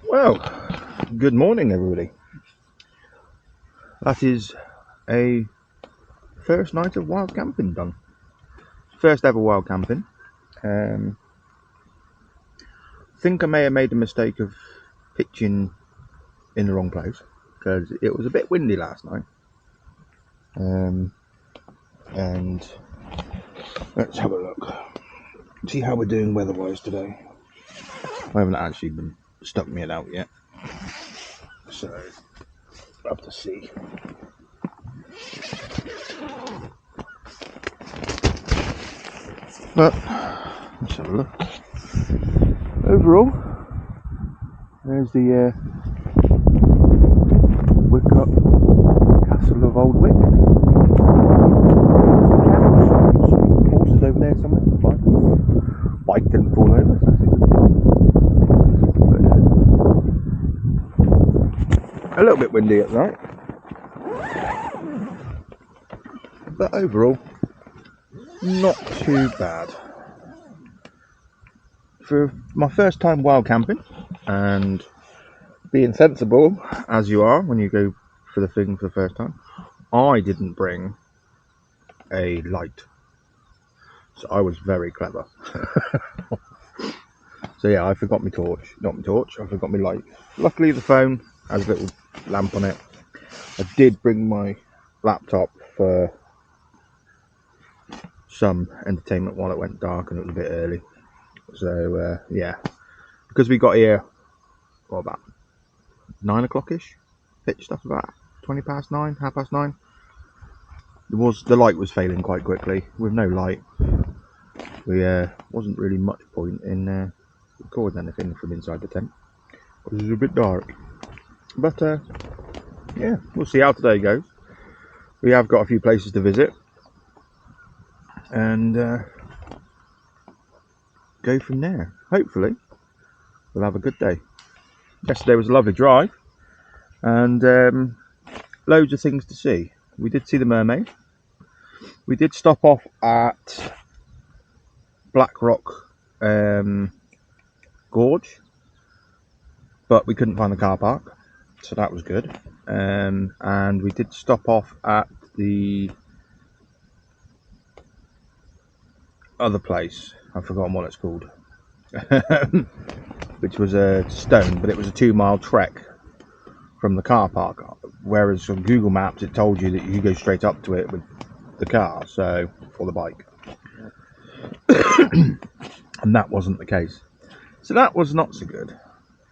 Well, good morning, everybody. That is a first night of wild camping done. First ever wild camping. I think I may have made the mistake of pitching in the wrong place because it was a bit windy last night. And let's have a look. See how we're doing weather-wise today. I haven't actually been stuck me it out yet, so we'll have to see. But let's have a look. Overall, there's the Wick-up Castle of Old Wick. Some horses over there somewhere. Bike didn't fall over, so that's a good thing. But, a little bit windy at night, but overall, not too bad. For my first time wild camping, and being sensible as you are when you go for the thing for the first time, I didn't bring a light, so I was very clever. So yeah, I forgot my torch, I forgot my light. Luckily the phone has a little lamp on it. I did bring my laptop for some entertainment while it went dark and it was a bit early. So yeah, because we got here, what, about 9 o'clock-ish, pitched up about 20 past 9, half past 9. The light was failing quite quickly. With no light, we wasn't really much point in recording anything from inside the tent because it was a bit dark. But yeah, we'll see how today goes. We have got a few places to visit and go from there. Hopefully we'll have a good day. Yesterday was a lovely drive and loads of things to see. We did see the mermaid. We did stop off at Black Rock Gorge, but we couldn't find the car park, so that was good. And we did stop off at the other place, I've forgotten what it's called, which was a stone, but it was a 2-mile trek from the car park, whereas on Google Maps it told you that you go straight up to it with the car, so, or the bike. And that wasn't the case, so that was not so good.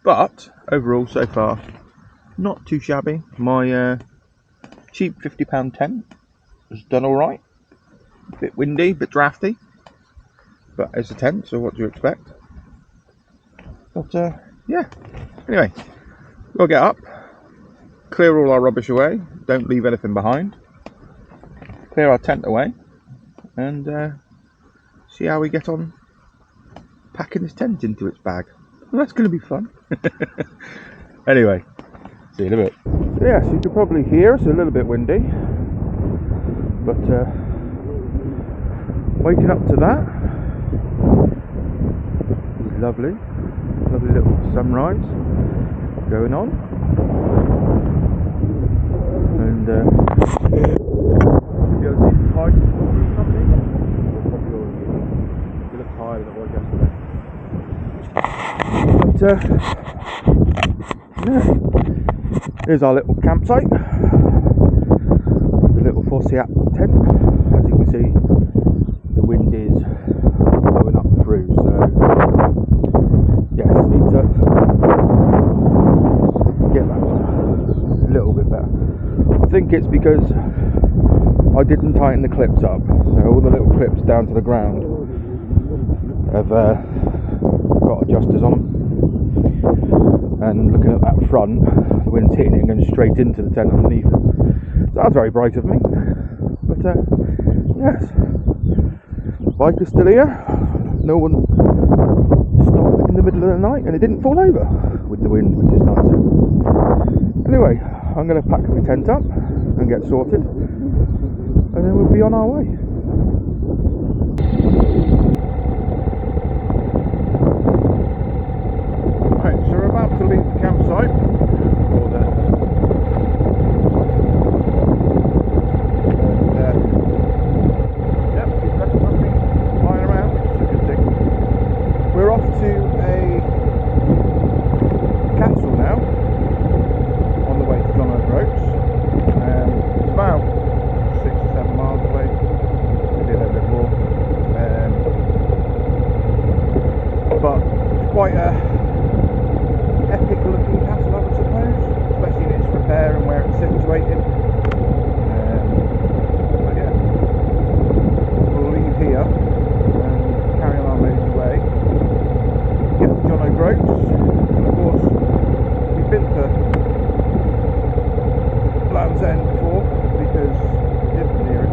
But overall, so far, not too shabby. My cheap £50 tent has done all right. A bit windy, a bit drafty, but it's a tent, so what do you expect? But yeah, anyway, we'll get up, clear all our rubbish away, don't leave anything behind, clear our tent away, and see how we get on packing this tent into its bag. Well, that's going to be fun. Anyway, see you in a bit. So yes, you can probably hear it's a little bit windy, but waking up to that is lovely little sunrise going on, and you'll be able to see the tide coming. You look higher than it was yesterday. But yeah, here's our little campsite, the little Fossiat tent. As you can see, the wind is blowing up through, so yes, need to get that a little bit better. I think it's because I didn't tighten the clips up, so all the little clips down to the ground have got adjusters on them. And looking at that front, the wind's hitting it and going straight into the tent underneath it. So that's very bright of me. But yes, the bike is still here. No one stopped in the middle of the night, and it didn't fall over with the wind, which is nice. Anyway, I'm going to pack my tent up and get sorted, and then we'll be on our way. Right, so we're about to leave the off to a castle now, on the way to John O'Groats. It's about 6 or 7 miles away, maybe a little bit more. But it's quite a epic looking castle, I would suppose, especially in its repair and where it's situated. But yeah, we'll leave here and carry on our mosey way, get to John O'Groats, and of course we've been to Land's End before because we live near it,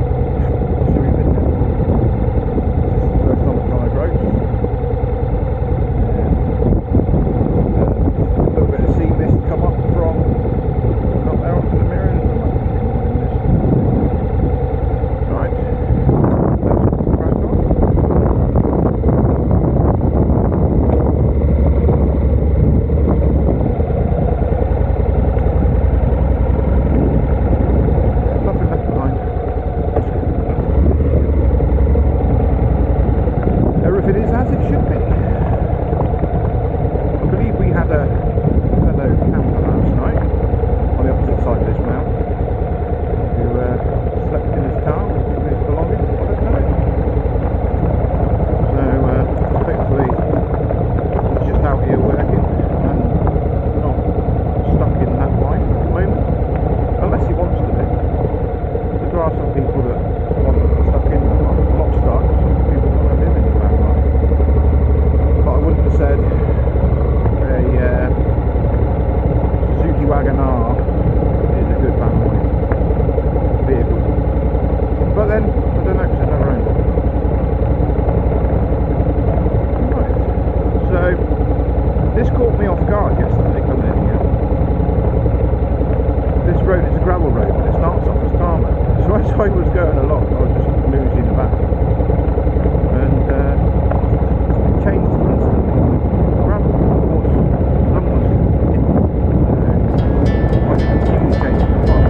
so we've been there. This is the first time at John O'Groats. A little bit of sea mist come up from up there onto the mirror, and there might be a morning mist. Right, let's crack on. Nothing left behind. Everything is as it should be. I believe we had a fellow camper last night on the opposite side of this mount who slept in his car with his belongings. I don't know. So hopefully he's just out here working and not stuck in that life at the moment, unless he wants to be. But there are some people that want to be stuck in that life. Not stuck, some people want to live in the van life. But I wouldn't have said a Suzuki Wagon R is a good family vehicle. But then, I don't know, because I've never owned one. Right, so this caught me off guard yesterday coming in here. This road is a gravel road, but it starts off as tarmac. So as I was going along, I was just nosing about, and it changed instantly to gravel. Of course, someone's hit me. I didn't see the change in the box.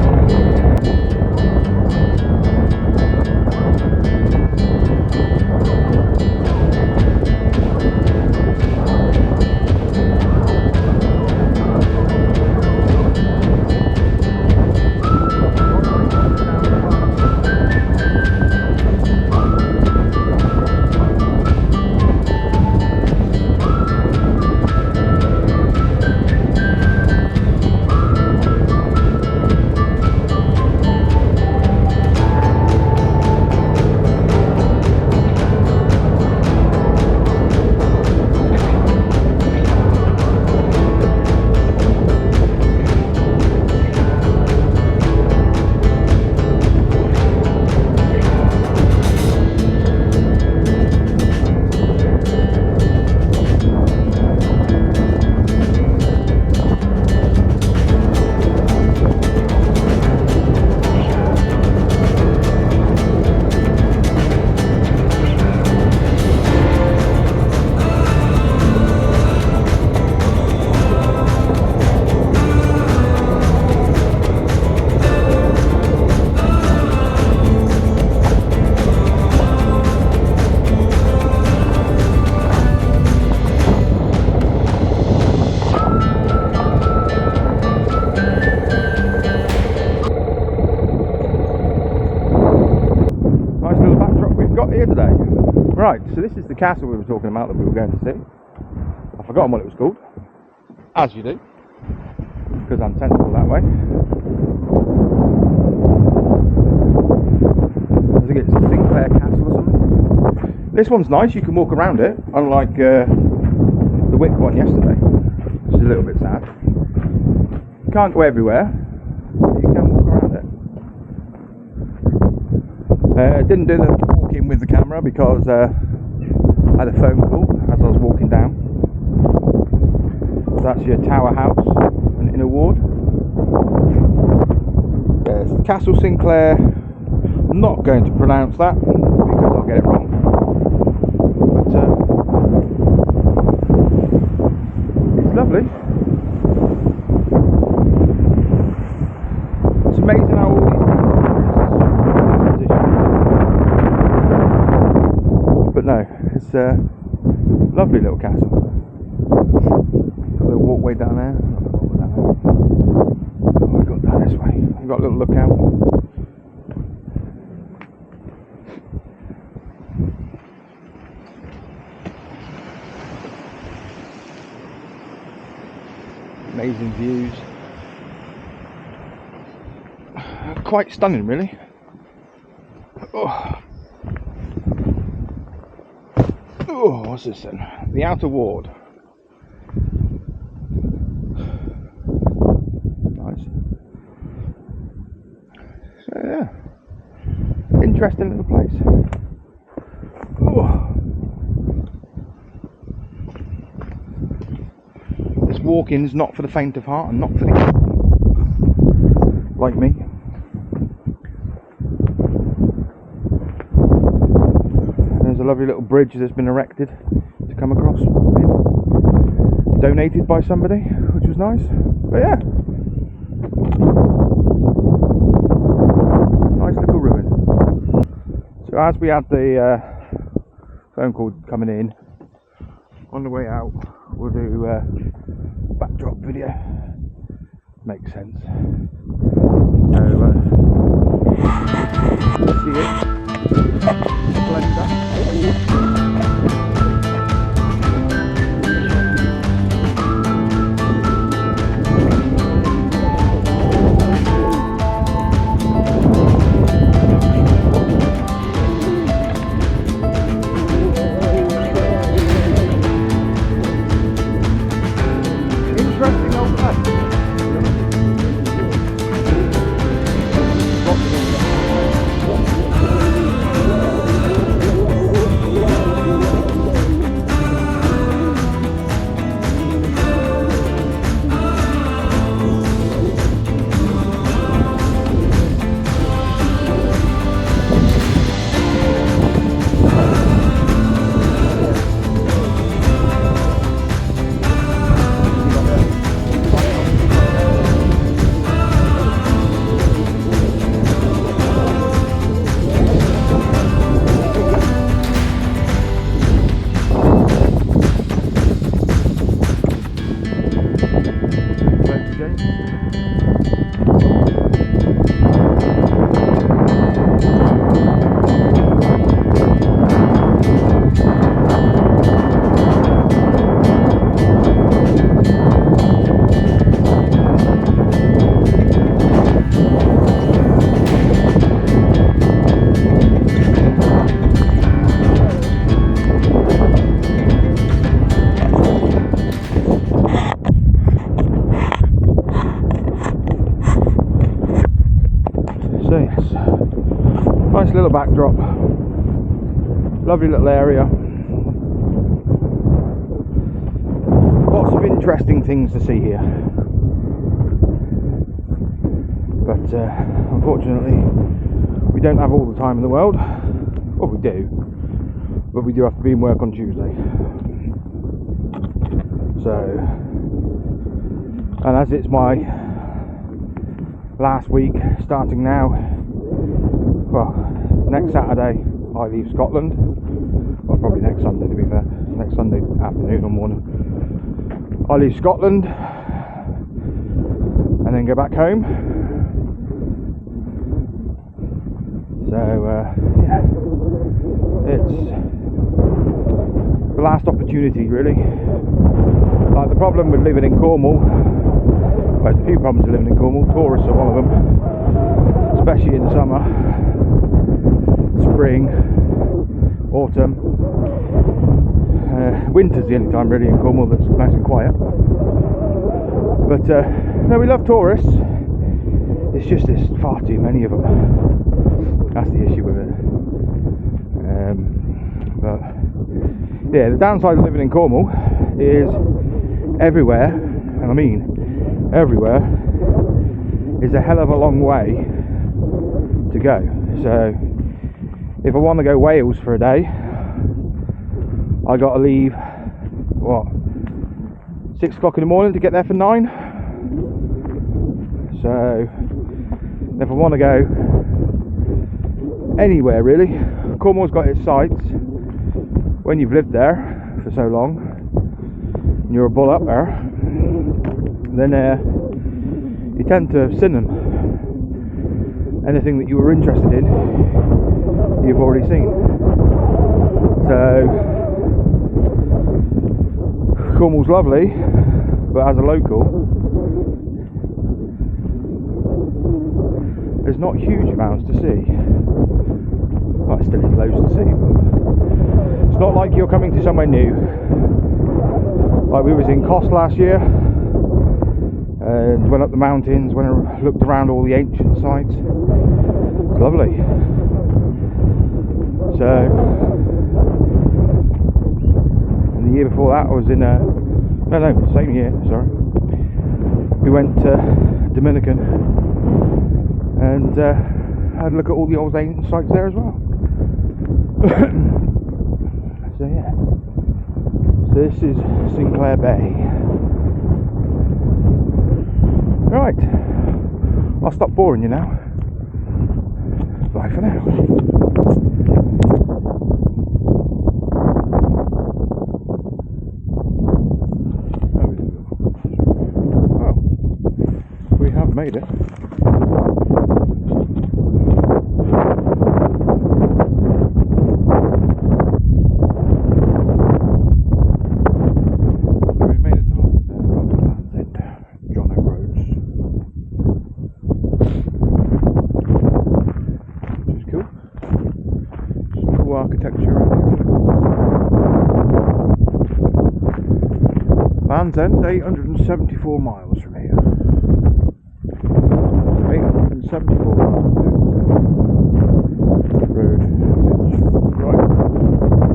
Right, so this is the castle we were talking about that we were going to see. I've forgotten what it was called, as you do, because I'm sensible that way. I think it's Sinclair Castle or something. This one's nice, you can walk around it, unlike the Wick one yesterday, which is a little bit sad. You can't go everywhere, but you can walk around it. Didn't do the walking with the camera because I had a phone call as I was walking down. It's actually a tower house in a ward. There's Castle Sinclair. I'm not going to pronounce that because I'll get it wrong. But it's lovely. It's amazing how all these castles are in such a good position. But no, it's Lovely little castle. A little walkway down there. Oh, we've got down this way. We've got a little lookout. Amazing views. Quite stunning, really. Oh. Oh, what's this then? The Outer Ward. Nice. So yeah, interesting little place. Oh. This walking's not for the faint of heart and not for the like me. There's a lovely little bridge that's been erected to come across, donated by somebody, which was nice. But yeah, nice little ruin. So as we had the phone call coming in, on the way out we'll do backdrop video. Makes sense. So see it. Blender. Interesting old place. Nice little backdrop, lovely little area, lots of interesting things to see here, but unfortunately we don't have all the time in the world. Well, we do, but we do have to be in work on Tuesday. So, and as it's my last week starting now, well, next Saturday I leave Scotland. Well, probably next Sunday, to be fair. Next Sunday afternoon or morning I leave Scotland and then go back home. So yeah, it's the last opportunity, really. Like, the problem with living in Cornwall, well, there's a few problems with living in Cornwall. Tourists are one of them, especially in summer, spring, autumn. Winter's the only time really in Cornwall that's nice and quiet. But no, we love tourists. It's just there's far too many of them. That's the issue with it. But yeah, the downside of living in Cornwall is everywhere, and I mean everywhere, is a hell of a long way to go. So if I want to go Wales for a day, I got to leave, what, 6 o'clock in the morning to get there for 9. So if I want to go anywhere really, Cornwall's got its sights when you've lived there for so long, and you're a bull up there, then you tend to have seen them. Anything that you were interested in, you've already seen. So Cornwall's lovely, but as a local, there's not huge amounts to see. Well, there still is loads to see, but it's not like you're coming to somewhere new. Like we was in Kos last year, and went up the mountains, went and looked around all the ancient sites. It's lovely. So, and the year before that I was in same year, sorry. We went to Dominican and had a look at all the old ancient sites there as well. So yeah, so this is Sinclair Bay. Right, I'll stop boring you now. Bye for now. Oh, we have made it. Architecture around here. Land's End, 874 miles from here. 874 miles road. Right.